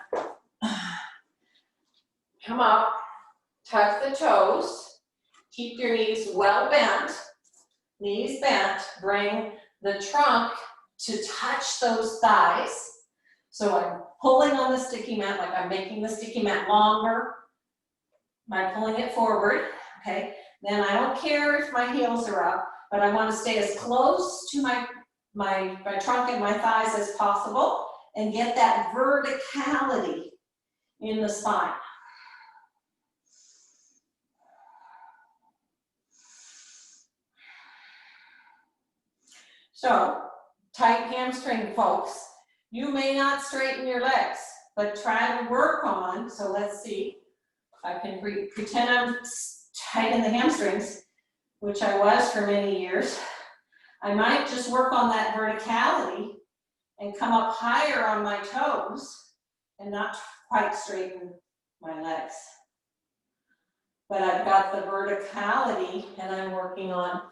Come up, tuck the toes, keep your knees well bent, knees bent, bring the trunk to touch those thighs. So I'm pulling on the sticky mat like I'm making the sticky mat longer by pulling it forward, okay? Then I don't care if my heels are up, but I want to stay as close to my trunk and my thighs as possible and get that verticality in the spine. So, tight hamstring folks, you may not straighten your legs, but try to work on, so let's see, I can pretend I'm tight in the hamstrings, which I was for many years. I might just work on that verticality and come up higher on my toes and not quite straighten my legs. But I've got the verticality and I'm working on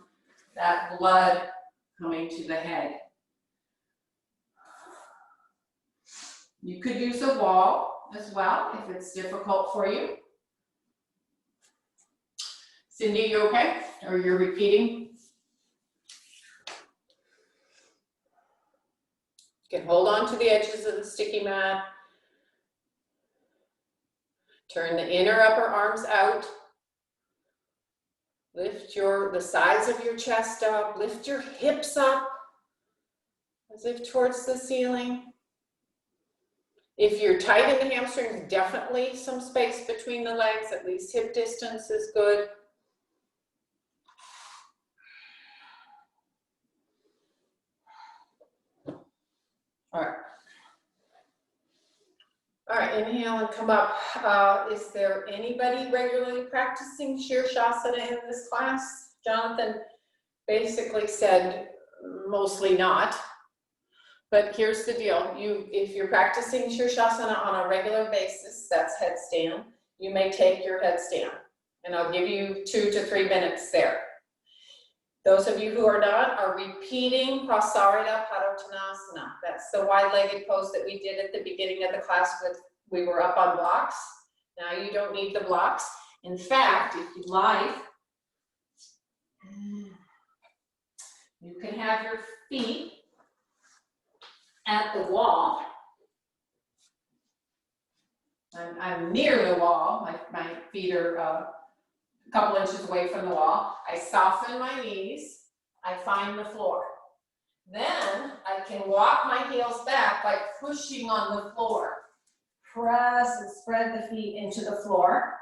that blood coming to the head. You could use a wall as well if it's difficult for you. Cindy, you okay? Or you're repeating? You can hold on to the edges of the sticky mat. Turn the inner upper arms out. Lift the sides of your chest up. Lift your hips up as if towards the ceiling. If you're tight in the hamstrings, definitely some space between the legs, at least hip distance is good. All right, inhale and come up. Is there anybody regularly practicing Shirshasana in this class? Jonathan basically said mostly not. But here's the deal. If you're practicing Shirshasana on a regular basis, that's headstand, you may take your headstand. And I'll give you 2 to 3 minutes there. Those of you who are not are repeating Prasarita Padottanasana. That's the wide-legged pose that we did at the beginning of the class we were up on blocks. Now you don't need the blocks. In fact, if you like, you can have your feet at the wall. I'm near the wall. My feet are a couple inches away from the wall. I soften my knees. I find the floor. Then I can walk my heels back by pushing on the floor. Press and spread the feet into the floor.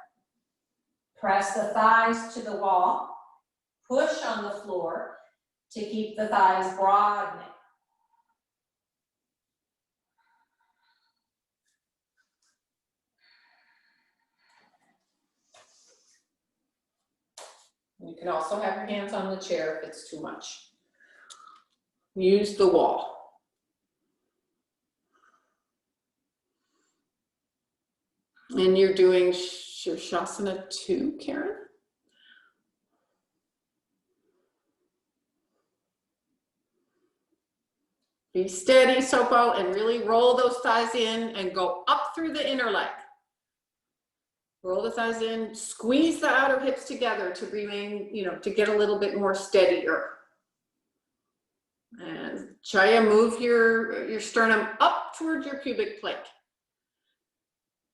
Press the thighs to the wall. Push on the floor to keep the thighs broadening. You can also have your hands on the chair if it's too much. Use the wall. And you're doing Shirshasana 2, Karen? Be steady, Sopo, and really roll those thighs in and go up through the inner leg. Roll the thighs in, squeeze the outer hips together to remain, to get a little bit more steadier. And try to move your sternum up towards your pubic plate.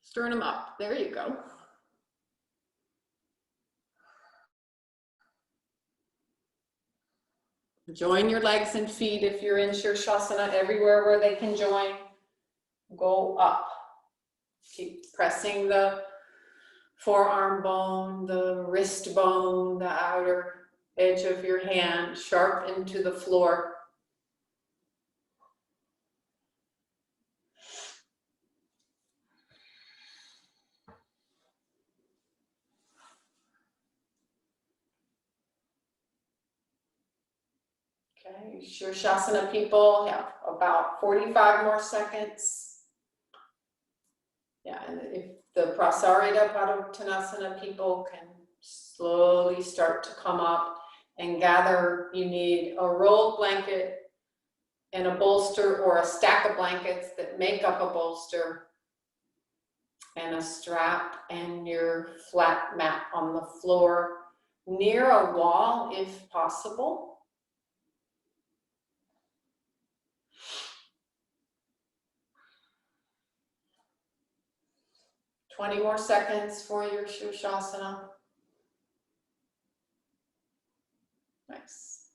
Sternum up, there you go. Join your legs and feet if you're in Shirshasana, everywhere where they can join. Go up. Keep pressing the forearm bone, the wrist bone, the outer edge of your hand, sharp into the floor. Okay, Shirshasana people have about 45 more seconds. Yeah, and if the Prasarita Padottanasana people can slowly start to come up and gather, you need a rolled blanket and a bolster or a stack of blankets that make up a bolster and a strap and your flat mat on the floor near a wall if possible. Twenty more seconds for your Shirshasana. Nice.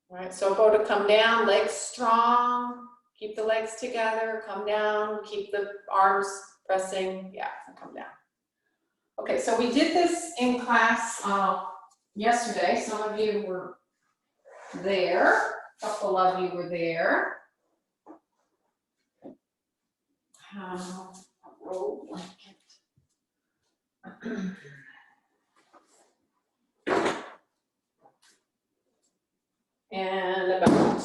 All right, so go to come down, legs strong, keep the legs together, come down, keep the arms pressing, yeah, and come down. Okay, so we did this in class yesterday. Some of you were there, a couple of you were there. Roll blanket. And about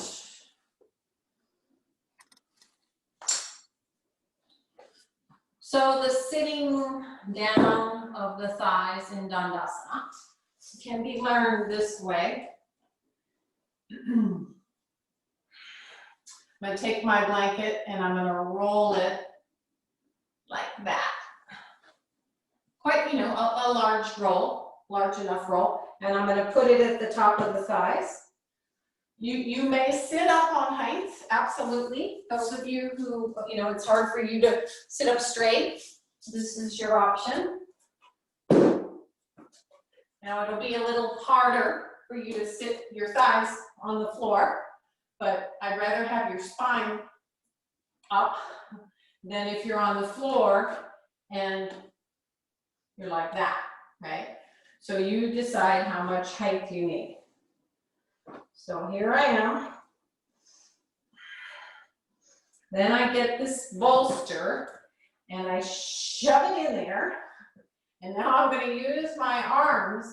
So the sitting down of the thighs in Dandasana can be learned this way. I'm going to take my blanket and I'm going to roll it like that. Quite, you know, a large roll, large enough roll. And I'm going to put it at the top of the thighs. You may sit up on heights, absolutely. Those of you who, you know, it's hard for you to sit up straight, this is your option. Now it'll be a little harder for you to sit your thighs on the floor, but I'd rather have your spine up than if you're on the floor and you're like that, right? So you decide how much height you need. So here I am. Then I get this bolster and I shove it in there. And now I'm going to use my arms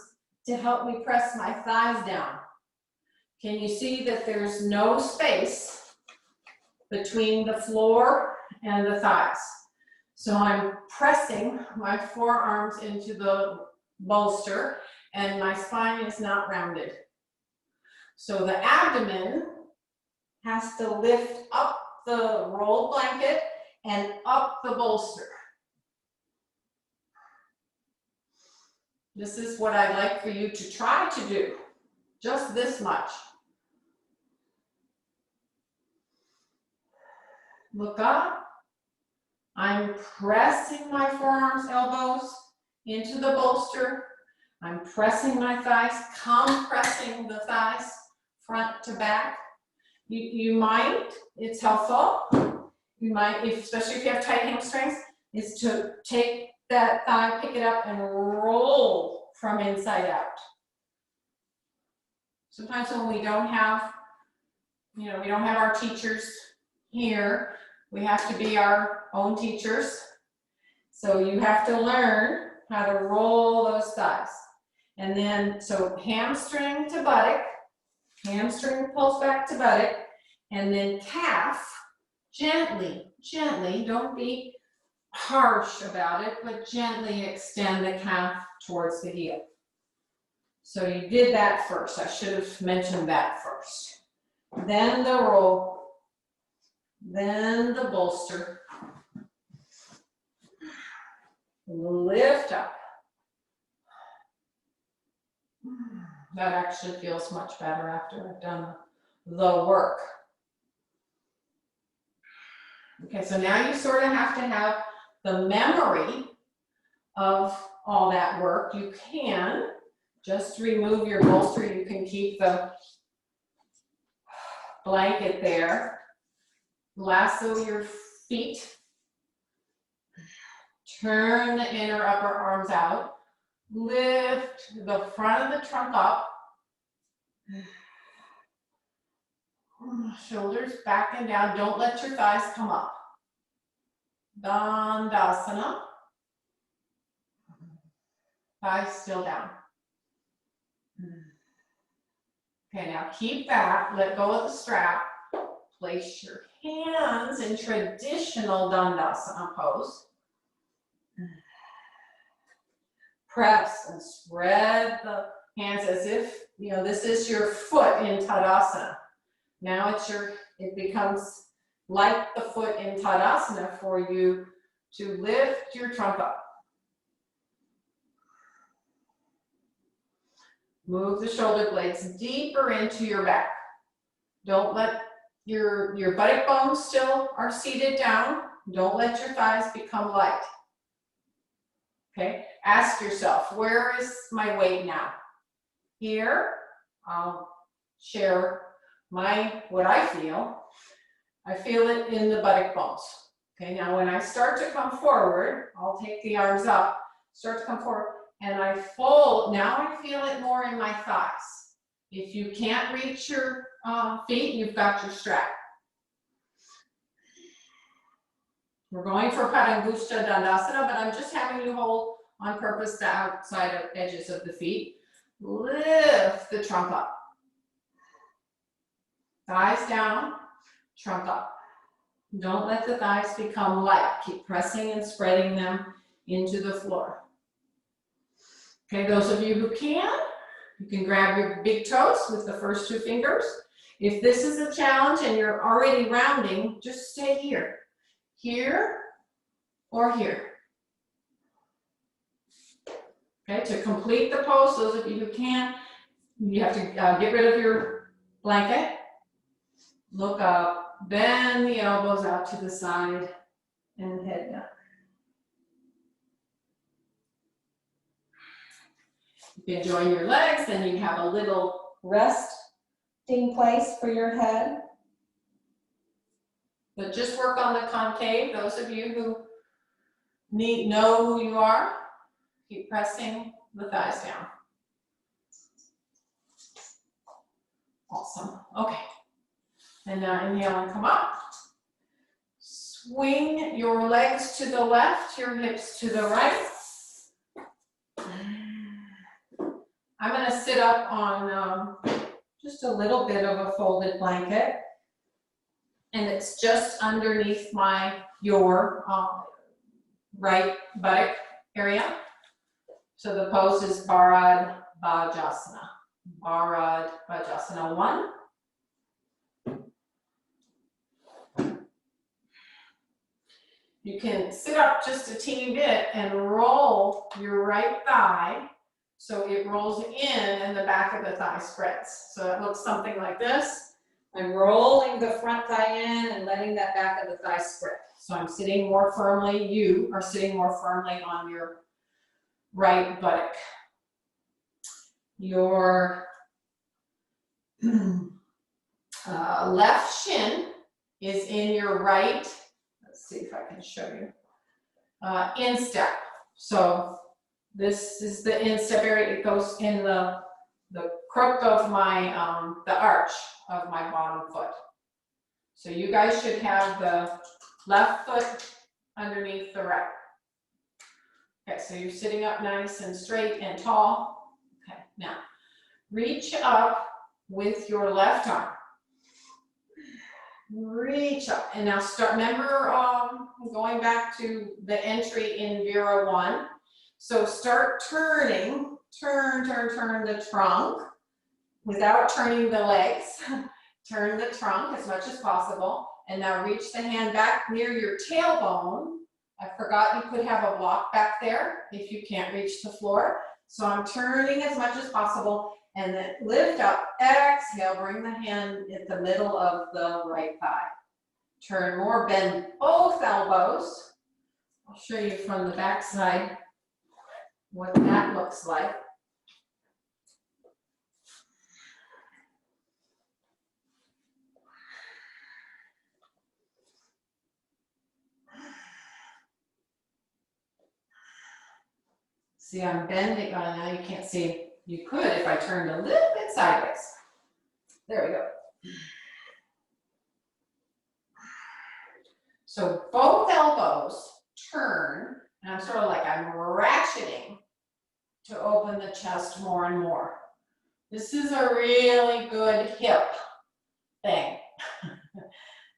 to help me press my thighs down. Can you see that there's no space between the floor and the thighs? So I'm pressing my forearms into the bolster and my spine is not rounded. So the abdomen has to lift up the roll blanket and up the bolster. This is what I'd like for you to try to do, just this much. Look up. I'm pressing my forearms, elbows into the bolster. I'm pressing my thighs, compressing the thighs front to back. You might, it's helpful, you might, especially if you have tight hamstrings, is to take that thigh, pick it up and roll from inside out. Sometimes when we don't have, you know, we don't have our teachers here, we have to be our own teachers. So you have to learn how to roll those thighs. And then, so hamstring to buttock, hamstring pulls back to buttock, and then calf, gently, don't be harsh about it, but gently extend the calf towards the heel. So you did that first. I should have mentioned that first. Then the roll, then the bolster. Lift up. That actually feels much better after I've done the work. Okay, so now you sort of have to have the memory of all that work. You can just remove your bolster. You can keep the blanket there. Lasso your feet. Turn the inner upper arms out. Lift the front of the trunk up. Shoulders back and down. Don't let your thighs come up. Dandasana. Thighs still down. Okay, now keep that. Let go of the strap. Place your hands in traditional Dandasana pose. Press and spread the hands as if, you know, this is your foot in Tadasana. Now it becomes like the foot in Tadasana for you to lift your trunk up. Move the shoulder blades deeper into your back. Don't let your buttock bones still are seated down. Don't let your thighs become light. Okay, ask yourself, where is my weight now? Here, I'll share what I feel. I feel it in the buttock bones. Okay, now when I start to come forward, I'll take the arms up, start to come forward, and I fold. Now I feel it more in my thighs. If you can't reach your feet, you've got your strap. We're going for Padangusha Dandasana, but I'm just having you hold on purpose the outside edges of the feet. Lift the trunk up. Thighs down, trunk up. Don't let the thighs become light. Keep pressing and spreading them into the floor. Okay, those of you who can, you can grab your big toes with the first 2 fingers. If this is a challenge and you're already rounding, just stay here. Here or here. Okay, to complete the pose, those of you who can, you have to get rid of your blanket. Look up, bend the elbows out to the side, and head down. You can join your legs, then you have a little resting place for your head. But just work on the concave. Those of you who know who you are, keep pressing the thighs down. Awesome. Okay. And now inhale and come up. Swing your legs to the left, your hips to the right. I'm going to sit up on just a little bit of a folded blanket. And it's just underneath your right buttock area. So the pose is Bharadvajasana. Bharadvajasana 1. You can sit up just a teeny bit and roll your right thigh so it rolls in and the back of the thigh spreads. So it looks something like this. I'm rolling the front thigh in and letting that back of the thigh spread. So I'm sitting more firmly, you are sitting more firmly on your right buttock. Your left shin is in your right, let's see if I can show you, instep. So this is the instep area. It goes in the crook of my, the arch of my bottom foot. So you guys should have the left foot underneath the right. Okay, so you're sitting up nice and straight and tall. Okay, now reach up with your left arm. Reach up, and now start, remember going back to the entry in Vera 1. So start turning, turn the trunk without turning the legs. Turn the trunk as much as possible, and now reach the hand back near your tailbone. I forgot you could have a block back there if you can't reach the floor. So I'm turning as much as possible, and then lift up, exhale, bring the hand in the middle of the right thigh. Turn more, bend both elbows. I'll show you from the back side what that looks like. See, I'm bending, now you can't see. You could if I turned a little bit sideways. There we go. So both elbows turn, and I'm sort of like I'm ratcheting to open the chest more and more. This is a really good hip thing,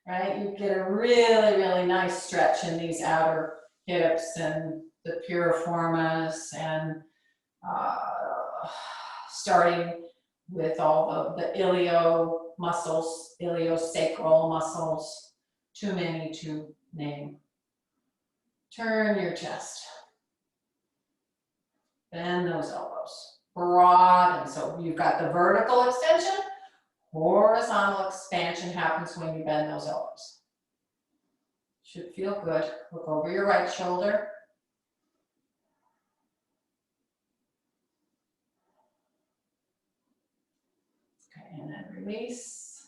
right? You get a really, really nice stretch in these outer hips and the piriformis, and starting with all the ilio muscles, iliosacral muscles, too many to name. Turn your chest. Bend those elbows. Broaden. So you've got the vertical extension. Horizontal expansion happens when you bend those elbows. Should feel good. Look over your right shoulder. Okay, and then release.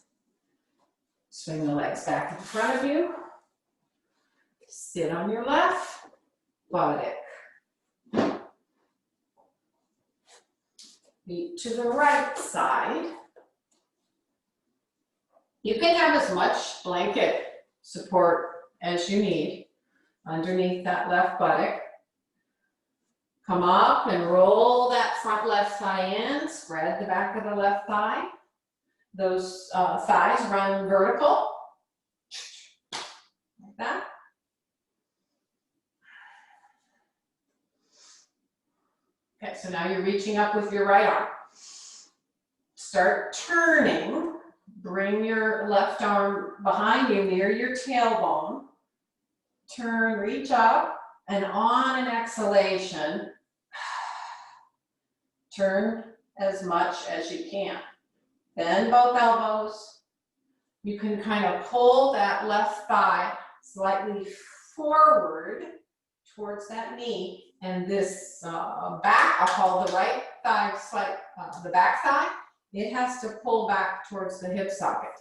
Swing the legs back in front of you. Sit on your left buttock. Feet to the right side. You can have as much blanket support as you need underneath that left buttock. Come up and roll that front left thigh in. Spread the back of the left thigh. Those thighs run vertical. Okay, so now you're reaching up with your right arm. Start turning. Bring your left arm behind you near your tailbone. Turn, reach up, and on an exhalation, turn as much as you can. Bend both elbows. You can kind of pull that left thigh slightly forward towards that knee, and this back, I'll call the right thigh, the back thigh, it has to pull back towards the hip socket.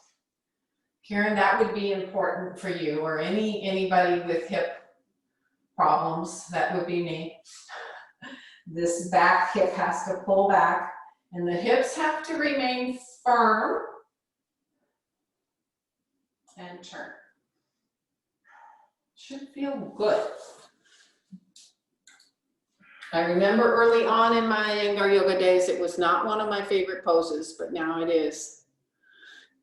Karen, that would be important for you, or anybody with hip problems. That would be me. This back hip has to pull back, and the hips have to remain firm. And turn. Should feel good. I remember early on in my Iyengar yoga days, it was not one of my favorite poses, but now it is.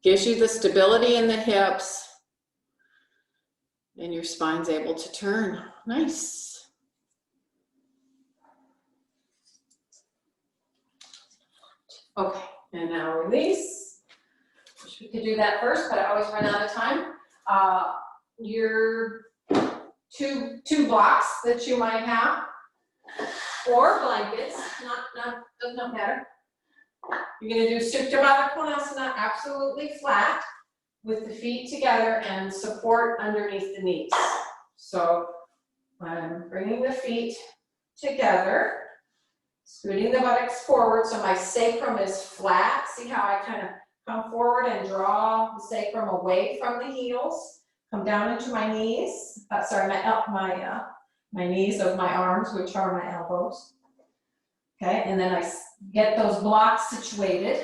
Gives you the stability in the hips, and your spine's able to turn. Nice. Okay, and now release. Wish we could do that first, but I always run out of time. Your two blocks that you might have, or blankets, does not matter. You're going to do Supta Baddha Konasana absolutely flat with the feet together and support underneath the knees. So I'm bringing the feet together, scooting the buttocks forward so my sacrum is flat. See how I kind of come forward and draw the sacrum away from the heels. Come down into my knees. My knees of my arms, which are my elbows. Okay, and then I get those blocks situated.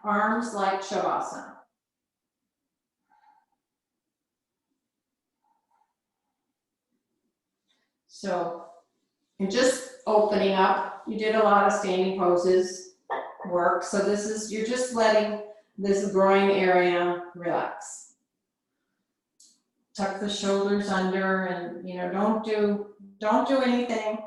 Arms like Shavasana. So, and just opening up. You did a lot of standing poses work. So this is, you're just letting this groin area relax. Tuck the shoulders under, and don't do anything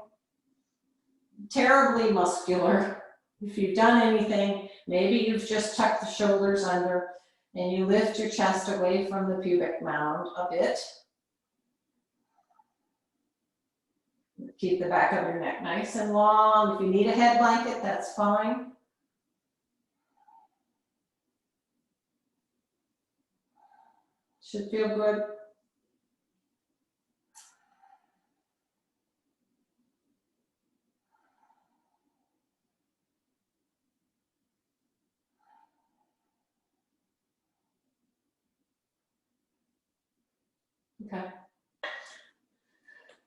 terribly muscular. If you've done anything, maybe you've just tucked the shoulders under and you lift your chest away from the pubic mound a bit. Keep the back of your neck nice and long. If you need a head blanket, that's fine. Should feel good. Okay.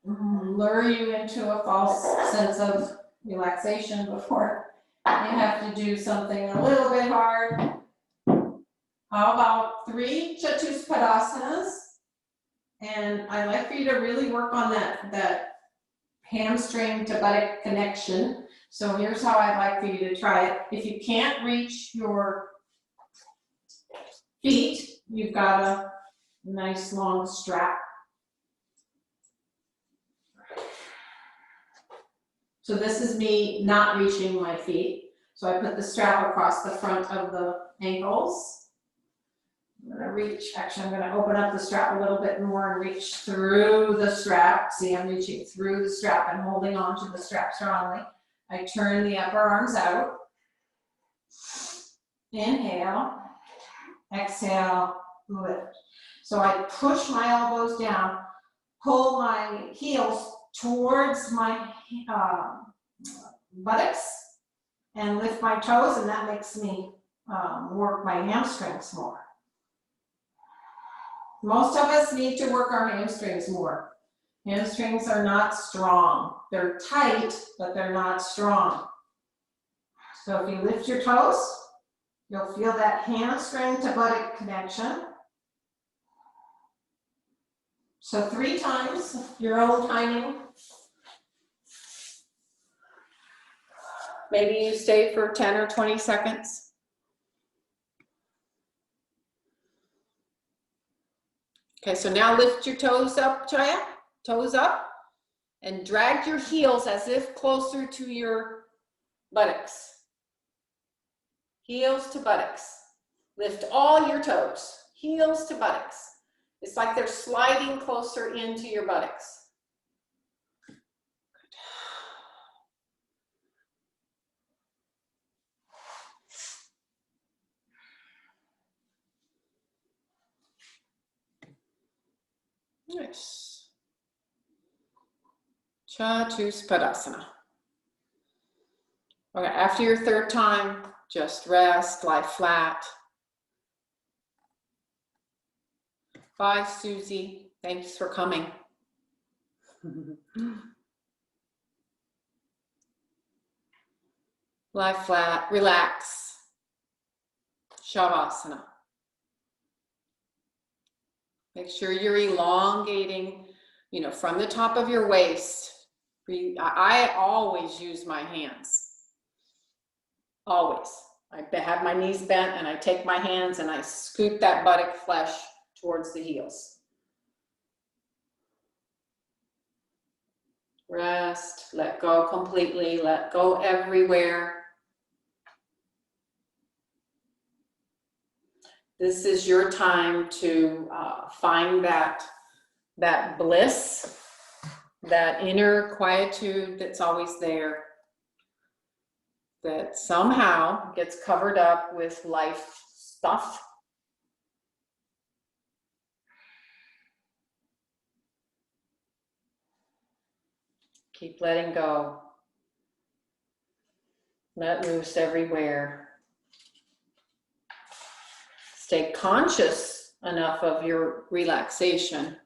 Lure you into a false sense of relaxation before you have to do something a little bit hard. How about 3 Chatuspadhasanas? And I like for you to really work on that hamstring to buttock connection. So here's how I'd like for you to try it. If you can't reach your feet, you've got a nice long strap. So this is me not reaching my feet. So I put the strap across the front of the ankles. I'm going to reach, actually I'm going to open up the strap a little bit more and reach through the strap. See, I'm reaching through the strap and holding on to the strap strongly. I turn the upper arms out. Inhale, exhale, lift. So I push my elbows down, pull my heels towards my buttocks, and lift my toes, and that makes me work my hamstrings more. Most of us need to work our hamstrings more. Hamstrings are not strong. They're tight, but they're not strong. So if you lift your toes, you'll feel that hamstring to buttock connection. So 3 times, your own timing. Maybe you stay for 10 or 20 seconds. Okay, so now lift your toes up, Chaya, toes up, and drag your heels as if closer to your buttocks. Heels to buttocks. Lift all your toes, heels to buttocks. It's like they're sliding closer into your buttocks. Nice. Chatuspadasana. Okay, after your third time, just rest, lie flat. Bye, Susie. Thanks for coming. Lie flat, relax. Shavasana. Make sure you're elongating, you know, from the top of your waist. I always use my hands. Always. I have my knees bent and I take my hands and I scoop that buttock flesh towards the heels. Rest, let go completely, let go everywhere. This is your time to find that bliss, that inner quietude that's always there, that somehow gets covered up with life stuff. Keep letting go. Let loose everywhere. Stay conscious enough of your relaxation.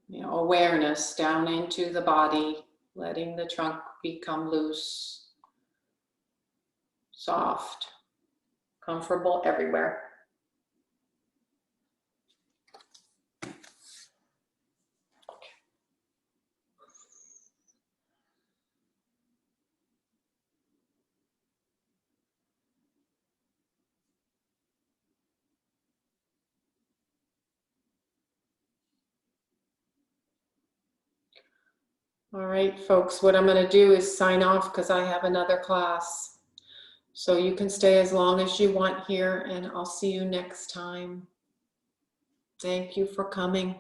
You know, awareness down into the body, letting the trunk become loose, soft, comfortable everywhere. All right, folks, what I'm going to do is sign off because I have another class. So you can stay as long as you want here, and I'll see you next time. Thank you for coming.